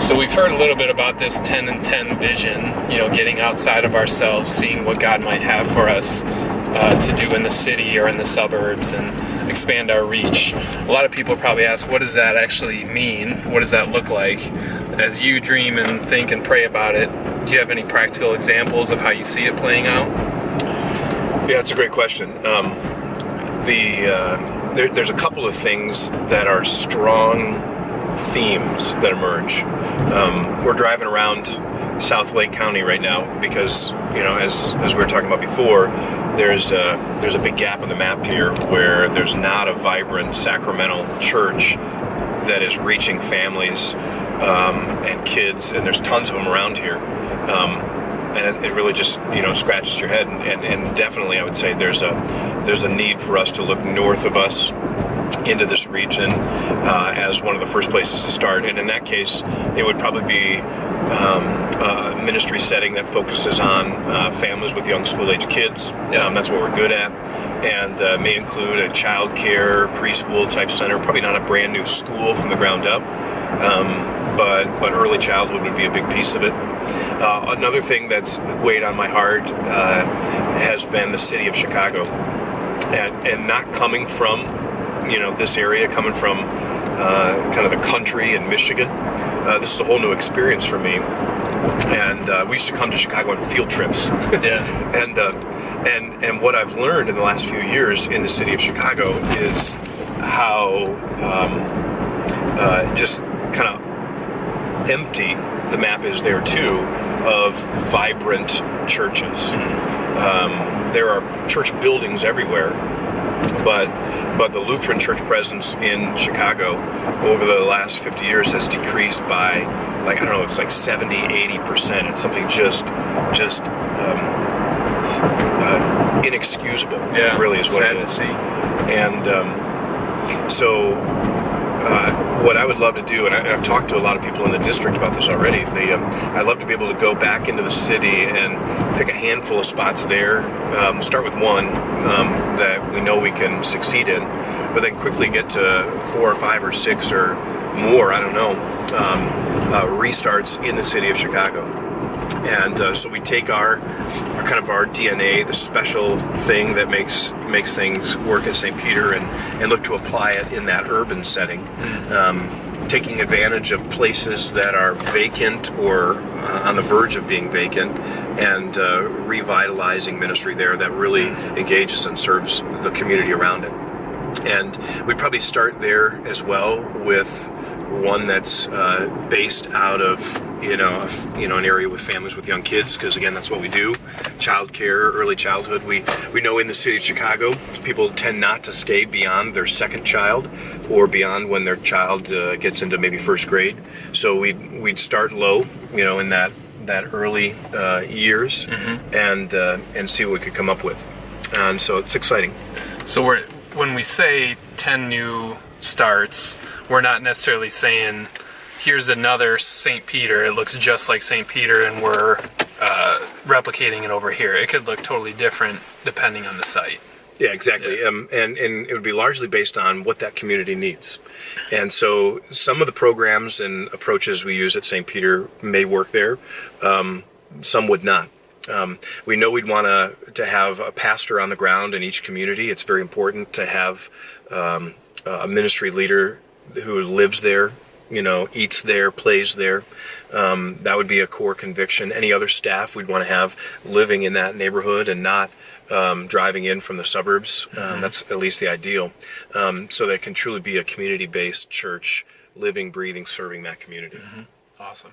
So we've heard a little bit about this 10 and 10 vision, getting outside of ourselves, seeing what God might have for us to do in the city or in the suburbs and expand our reach. A lot of people probably ask, what does that actually mean? What does that look like? As you dream and think and pray about it, do you have any practical examples of how you see it playing out? Yeah, it's a great question. There's a couple of things that are strong themes that emerge. We're driving around South Lake County right now because, as we were talking about before, there's a big gap in the map here where there's not a vibrant sacramental church that is reaching families and kids, and there's tons of them around here. And it really just scratches your head, and definitely I would say there's a need for us to look north of us into this region as one of the first places to start. And in that case, it would probably be a ministry setting that focuses on families with young school-age kids. That's what we're good at, and may include a child care, preschool type center, probably not a brand new school from the ground up, but early childhood would be a big piece of it. Another thing that's weighed on my heart has been the city of Chicago, and not coming from this area, coming from kind of the country in Michigan. This is a whole new experience for me, and we used to come to Chicago on field trips. And what I've learned in the last few years in the city of Chicago is how just kind of empty the map is there too of vibrant churches. There are church buildings everywhere, but the Lutheran church presence in Chicago over the last 50 years has decreased by, it's like 70, 80%. It's something just inexcusable, really is what it is. Sad to see. And so what I would love to do, and I've talked to a lot of people in the district about this already, I'd love to be able to go back into the city and pick a handful of spots there. We'll start with one that we know we can succeed in, but then quickly get to 4 or 5 or 6 or more, restarts in the city of Chicago. And so we take our DNA, the special thing that makes things work at St. Peter, and look to apply it in that urban setting, taking advantage of places that are vacant or on the verge of being vacant, and revitalizing ministry there that really engages and serves the community around it. And we'd probably start there as well with one that's based out of an area with families with young kids, because again, that's what we do. Child care, early childhood. We know in the city of Chicago, people tend not to stay beyond their second child or beyond when their child gets into maybe first grade. So we'd start low, in that early years, and see what we could come up with. And so it's exciting. So when we say 10 new starts, we're not necessarily saying here's another St. Peter, it looks just like St. Peter, and we're replicating it over here. It could look totally different depending on the site. Yeah, exactly. Yeah. And it would be largely based on what that community needs. And so some of the programs and approaches we use at St. Peter may work there. Some would not. We know we'd want to have a pastor on the ground in each community. It's very important to have a ministry leader who lives there, eats there, plays there. That would be a core conviction. Any other staff we'd want to have living in that neighborhood and not driving in from the suburbs. That's at least the ideal. So that it can truly be a community-based church, living, breathing, serving that community. Awesome.